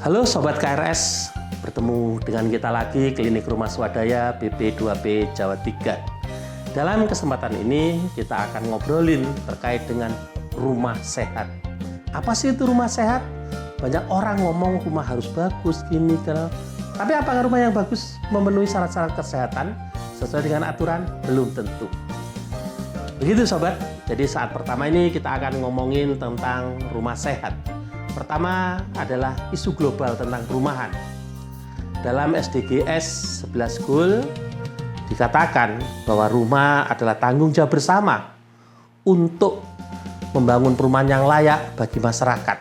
Halo Sobat KRS, bertemu dengan kita lagi Klinik Rumah Swadaya BP2B Jawa 3. Dalam kesempatan ini kita akan ngobrolin terkait dengan rumah sehat. Apa sih itu rumah sehat? Banyak orang ngomong rumah harus bagus, gini, kan. Tapi apakah rumah yang bagus memenuhi syarat-syarat kesehatan sesuai dengan aturan? Belum tentu. Begitu Sobat, jadi saat pertama ini kita akan ngomongin tentang rumah sehat. Pertama adalah isu global tentang perumahan. Dalam SDGs 11 Goal dikatakan bahwa rumah adalah tanggung jawab bersama untuk membangun perumahan yang layak bagi masyarakat,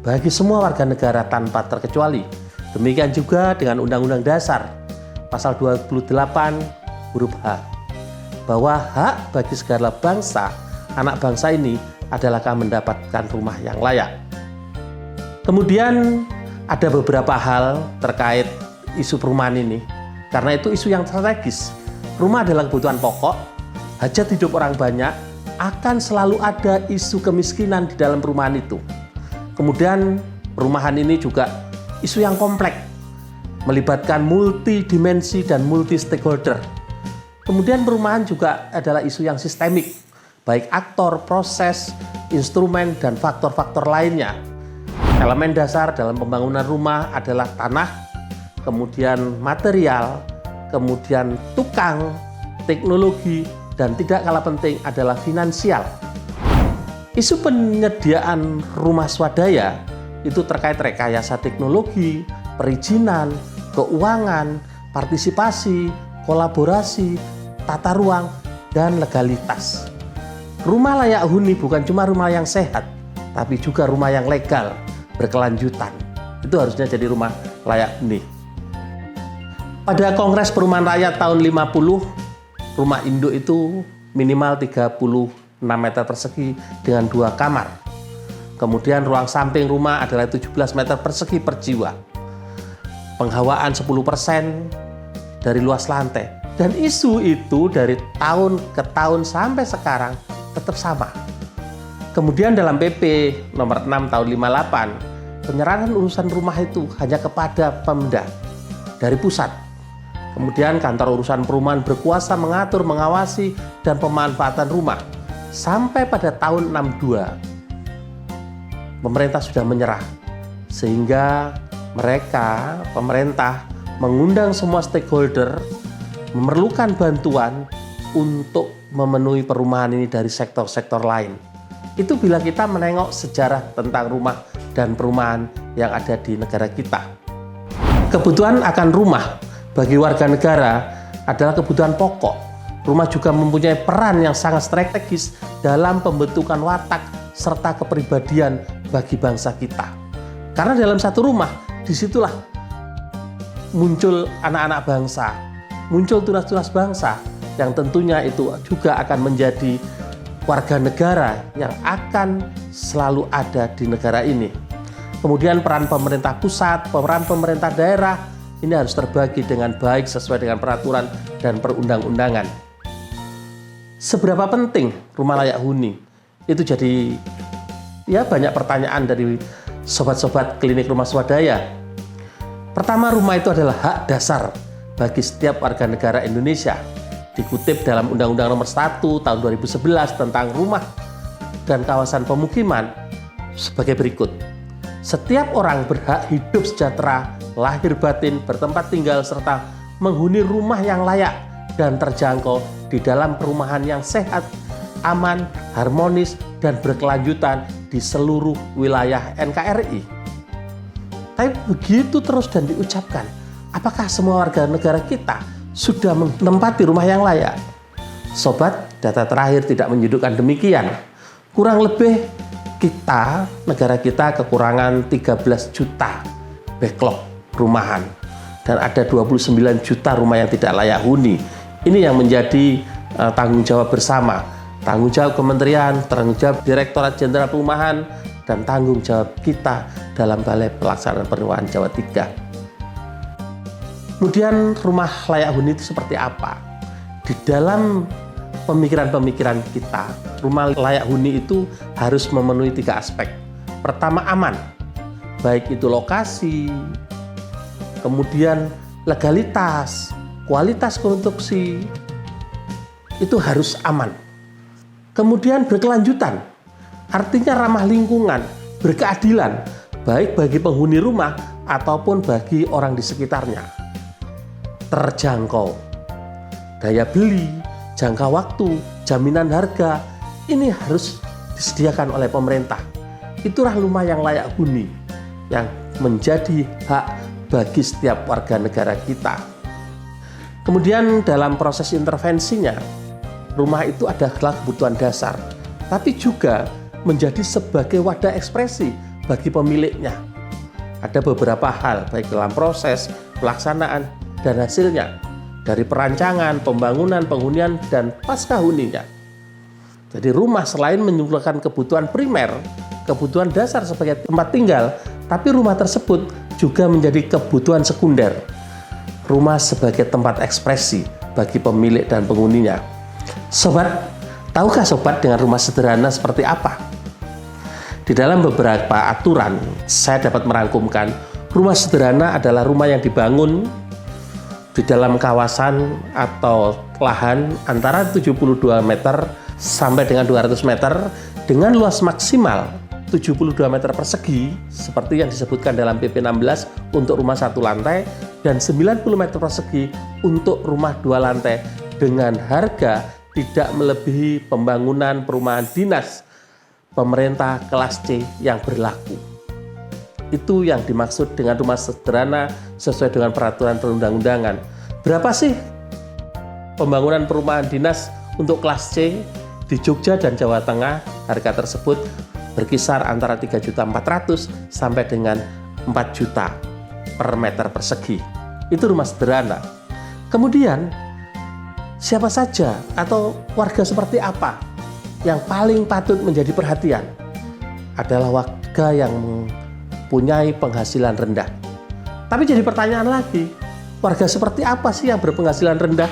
bagi semua warga negara tanpa terkecuali. Demikian juga dengan Undang-Undang Dasar Pasal 28 huruf H, bahwa hak bagi segala bangsa, anak bangsa ini adalah mendapatkan rumah yang layak. Kemudian ada beberapa hal terkait isu perumahan ini, karena itu isu yang strategis. Rumah adalah kebutuhan pokok, hajat hidup orang banyak, akan selalu ada isu kemiskinan di dalam perumahan itu. Kemudian perumahan ini juga isu yang kompleks, melibatkan multidimensi dan multi stakeholder. Kemudian perumahan juga adalah isu yang sistemik, baik aktor, proses, instrumen, dan faktor-faktor lainnya. Elemen dasar dalam pembangunan rumah adalah tanah, kemudian material, kemudian tukang, teknologi, dan tidak kalah penting adalah finansial. Isu penyediaan rumah swadaya itu terkait rekayasa teknologi, perizinan, keuangan, partisipasi, kolaborasi, tata ruang, dan legalitas. Rumah layak huni bukan cuma rumah yang sehat, tapi juga rumah yang legal, berkelanjutan. Itu harusnya jadi rumah layak huni. Pada Kongres Perumahan Rakyat tahun 50, rumah induk itu minimal 36 meter persegi dengan 2 kamar. Kemudian ruang samping rumah adalah 17 meter persegi per jiwa. Penghawaan 10% dari luas lantai. Dan isu itu dari tahun ke tahun sampai sekarang tetap sama. Kemudian dalam PP nomor 6 tahun 58, penyerahan urusan rumah itu hanya kepada Pemda dari pusat. Kemudian kantor urusan perumahan berkuasa mengatur, mengawasi, dan pemanfaatan rumah. Sampai pada tahun 62, pemerintah sudah menyerah. Sehingga pemerintah mengundang semua stakeholder, memerlukan bantuan untuk memenuhi perumahan ini dari sektor-sektor lain. Itu bila kita menengok sejarah tentang rumah dan perumahan yang ada di negara kita. Kebutuhan akan rumah bagi warga negara adalah kebutuhan pokok. Rumah juga mempunyai peran yang sangat strategis dalam pembentukan watak serta kepribadian bagi bangsa kita. Karena dalam satu rumah, disitulah muncul anak-anak bangsa, muncul tunas-tunas bangsa yang tentunya itu juga akan menjadi warga negara yang akan selalu ada di negara ini. Kemudian peran pemerintah pusat, peran pemerintah daerah ini harus terbagi dengan baik sesuai dengan peraturan dan perundang-undangan. Seberapa penting rumah layak huni? Itu jadi banyak pertanyaan dari sobat-sobat Klinik Rumah Swadaya. Pertama, rumah itu adalah hak dasar bagi setiap warga negara Indonesia. Dikutip dalam Undang-Undang Nomor 1 Tahun 2011 tentang rumah dan kawasan pemukiman sebagai berikut. Setiap orang berhak hidup sejahtera, lahir batin, bertempat tinggal, serta menghuni rumah yang layak dan terjangkau di dalam perumahan yang sehat, aman, harmonis, dan berkelanjutan di seluruh wilayah NKRI. Tapi begitu terus dan diucapkan, apakah semua warga negara kita sudah menempati rumah yang layak? Sobat, data terakhir tidak menyudutkan demikian. Kurang lebih negara kita kekurangan 13 juta backlog perumahan. Dan ada 29 juta rumah yang tidak layak huni. Ini yang menjadi tanggung jawab bersama. Tanggung jawab kementerian, tanggung jawab Direktorat Jenderal Perumahan, dan tanggung jawab kita dalam Balai Pelaksanaan Perumahan Jawa 3. Kemudian rumah layak huni itu seperti apa? Di dalam pemikiran-pemikiran kita, rumah layak huni itu harus memenuhi 3 aspek. Pertama, aman. baik itu lokasi, kemudian legalitas, kualitas konstruksi, itu harus aman. Kemudian berkelanjutan, artinya ramah lingkungan, berkeadilan, baik bagi penghuni rumah ataupun bagi orang di sekitarnya. Terjangkau, daya beli, jangka waktu, jaminan harga, ini harus disediakan oleh pemerintah. Itulah rumah yang layak huni, yang menjadi hak bagi setiap warga negara kita. Kemudian dalam proses intervensinya, rumah itu adalah kebutuhan dasar, tapi juga menjadi sebagai wadah ekspresi bagi pemiliknya. Ada beberapa hal, baik dalam proses, pelaksanaan, dan hasilnya, dari perancangan, pembangunan, penghunian, dan pasca huninya. Jadi rumah selain menyuguhkan kebutuhan primer, kebutuhan dasar sebagai tempat tinggal, tapi rumah tersebut juga menjadi kebutuhan sekunder. Rumah sebagai tempat ekspresi bagi pemilik dan penghuninya. Sobat, tahukah sobat dengan rumah sederhana seperti apa? Di dalam beberapa aturan, saya dapat merangkumkan rumah sederhana adalah rumah yang dibangun di dalam kawasan atau lahan antara 72 meter sampai dengan 200 meter dengan luas maksimal 72 meter persegi seperti yang disebutkan dalam PP 16 untuk rumah satu lantai dan 90 meter persegi untuk rumah dua lantai dengan harga tidak melebihi pembangunan perumahan dinas pemerintah kelas C yang berlaku. Itu yang dimaksud dengan rumah sederhana sesuai dengan peraturan perundang-undangan. Berapa sih pembangunan perumahan dinas untuk kelas C di Jogja dan Jawa Tengah? Harga tersebut berkisar antara 3.400.000 sampai dengan 4 juta per meter persegi. Itu rumah sederhana. Kemudian siapa saja atau warga seperti apa yang paling patut menjadi perhatian? Adalah warga yang mempunyai penghasilan rendah. Tapi jadi pertanyaan lagi, warga seperti apa sih yang berpenghasilan rendah?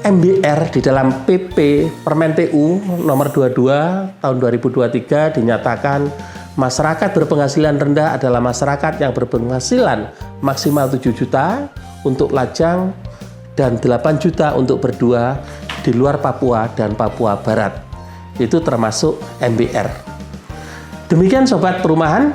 MBR di dalam PP Permen PU nomor 22 tahun 2023 dinyatakan masyarakat berpenghasilan rendah adalah masyarakat yang berpenghasilan maksimal 7 juta untuk lajang dan 8 juta untuk berdua di luar Papua dan Papua Barat. Itu termasuk MBR. Demikian Sobat Perumahan,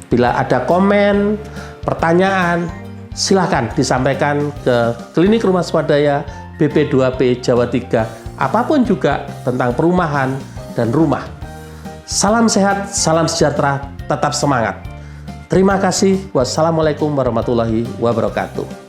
bila ada komen, pertanyaan, silakan disampaikan ke Klinik Rumah Swadaya BP2P Jawa 3, apapun juga tentang perumahan dan rumah. Salam sehat, salam sejahtera, tetap semangat. Terima kasih. Wassalamualaikum warahmatullahi wabarakatuh.